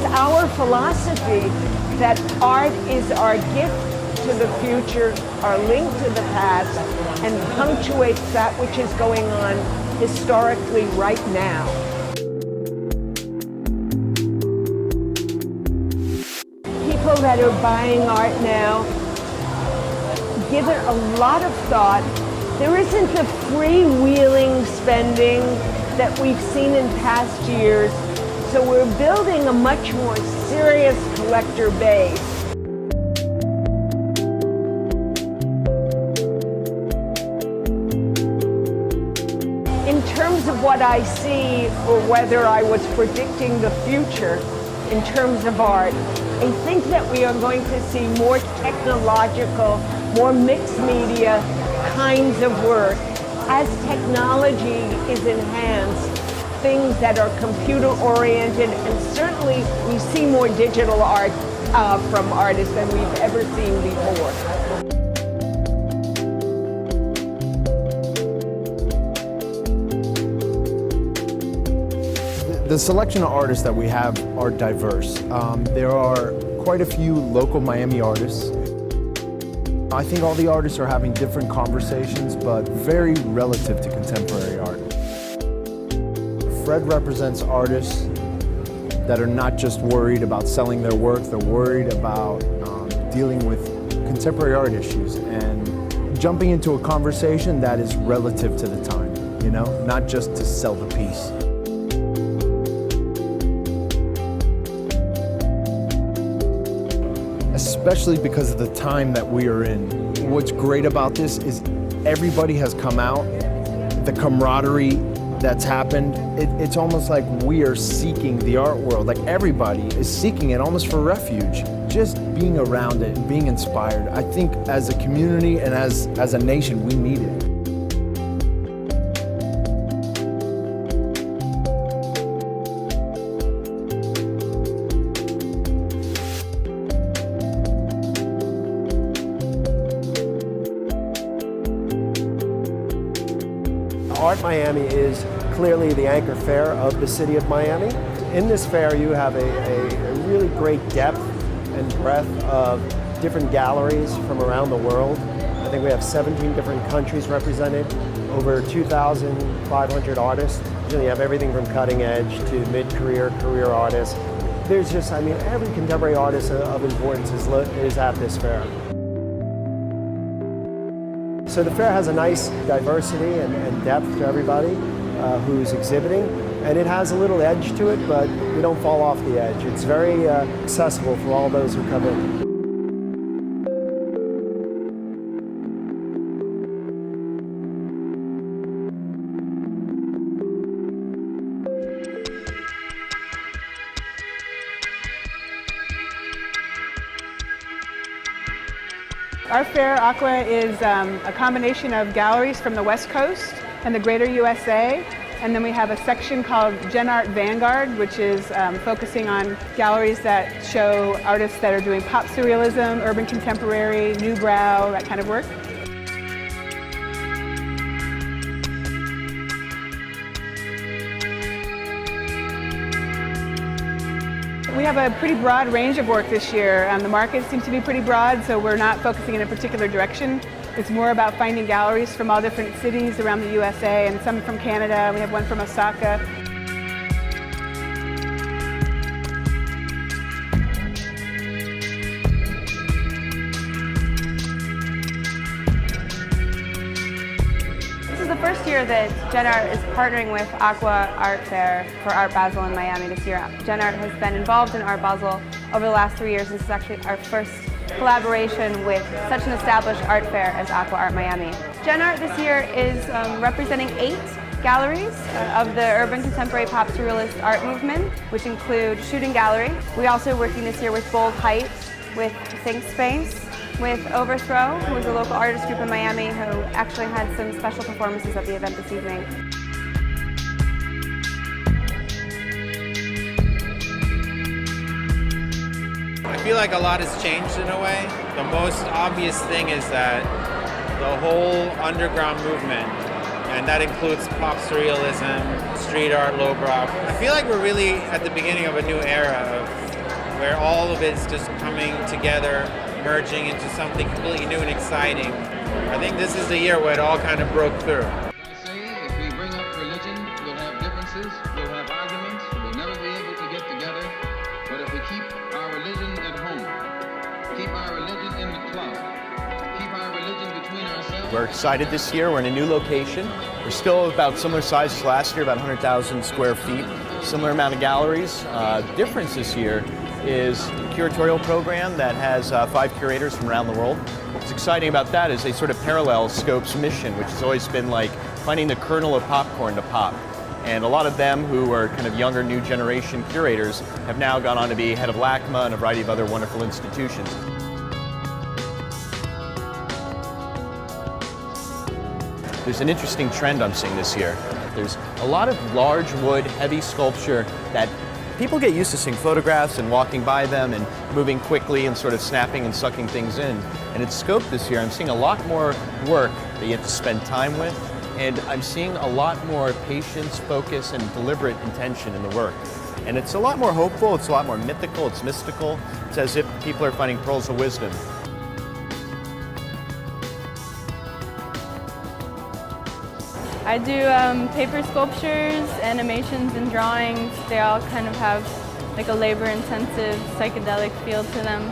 It's our philosophy that art is our gift to the future, our link to the past, and punctuates that which is going on historically right now. People that are buying art now give it a lot of thought. There isn't the freewheeling spending that we've seen in past years, so we're building a much more serious collector base. In terms of what I see, or whether I was predicting the future in terms of art, I think that we are going to see more technological, more mixed media kinds of work. As technology is enhanced, things that are computer-oriented, and certainly we see more digital art from artists than we've ever seen before. The selection of artists that we have are diverse. There are quite a few local Miami artists. I think all the artists are having different conversations, but very relative to contemporary art. Fred represents artists that are not just worried about selling their work, they're worried about dealing with contemporary art issues and jumping into a conversation that is relative to the time, you know, not just to sell the piece. Especially because of the time that we are in. What's great about this is everybody has come out, the camaraderie that's happened, it's almost like we are seeking the art world, like everybody is seeking it almost for refuge. Just being around it, being inspired. I think as a community and as a nation, we need it. Art Miami is clearly the anchor fair of the city of Miami. In this fair you have a really great depth and breadth of different galleries from around the world. I think we have 17 different countries represented, over 2,500 artists. You have everything from cutting edge to mid-career, career artists. There's just, I mean, every contemporary artist of importance is at this fair. So the fair has a nice diversity and depth to everybody who's exhibiting, and it has a little edge to it, but we don't fall off the edge. It's very accessible for all those who come in. Our fair, Aqua, is a combination of galleries from the West Coast and the greater USA. And then we have a section called Gen Art Vanguard, which is focusing on galleries that show artists that are doing pop surrealism, urban contemporary, new brow, that kind of work. We have a pretty broad range of work this year. The market seems to be pretty broad, so we're not focusing in a particular direction. It's more about finding galleries from all different cities around the USA and some from Canada. We have one from Osaka. This is the first year that Gen Art is partnering with Aqua Art Fair for Art Basel in Miami this year. Gen Art has been involved in Art Basel over the last 3 years. This is actually our first collaboration with such an established art fair as Aqua Art Miami. Gen Art this year is representing 8 galleries of the urban contemporary pop surrealist art movement, which include Shooting Gallery. We also are working this year with Bold Height, with Think Space, with Overthrow, who is a local artist group in Miami who actually had some special performances at the event this evening. I feel like a lot has changed in a way. The most obvious thing is that the whole underground movement, and that includes pop surrealism, street art, lowbrow. I feel like we're really at the beginning of a new era of where all of it's just coming together, merging into something completely new and exciting. I think this is the year where it all kind of broke through. I say, if we bring up religion, we'll have differences, we'll have arguments, we'll never be able to get together. But if we keep our religion at home, keep our religion in the closet, keep our religion between ourselves. We're excited this year. We're in a new location. We're still about similar size as last year, about 100,000 square feet. Similar amount of galleries. Difference this year is a curatorial program that has 5 curators from around the world. What's exciting about that is they sort of parallel Scope's mission, which has always been like finding the kernel of popcorn to pop. And a lot of them who are kind of younger, new generation curators have now gone on to be head of LACMA and a variety of other wonderful institutions. There's an interesting trend I'm seeing this year. There's a lot of large wood, heavy sculpture that people get used to seeing photographs and walking by them and moving quickly and sort of snapping and sucking things in. And at Scope this year, I'm seeing a lot more work that you have to spend time with, and I'm seeing a lot more patience, focus, and deliberate intention in the work. And it's a lot more hopeful, it's a lot more mythical, it's mystical. It's as if people are finding pearls of wisdom. I do paper sculptures, animations, and drawings. They all kind of have like a labor-intensive, psychedelic feel to them.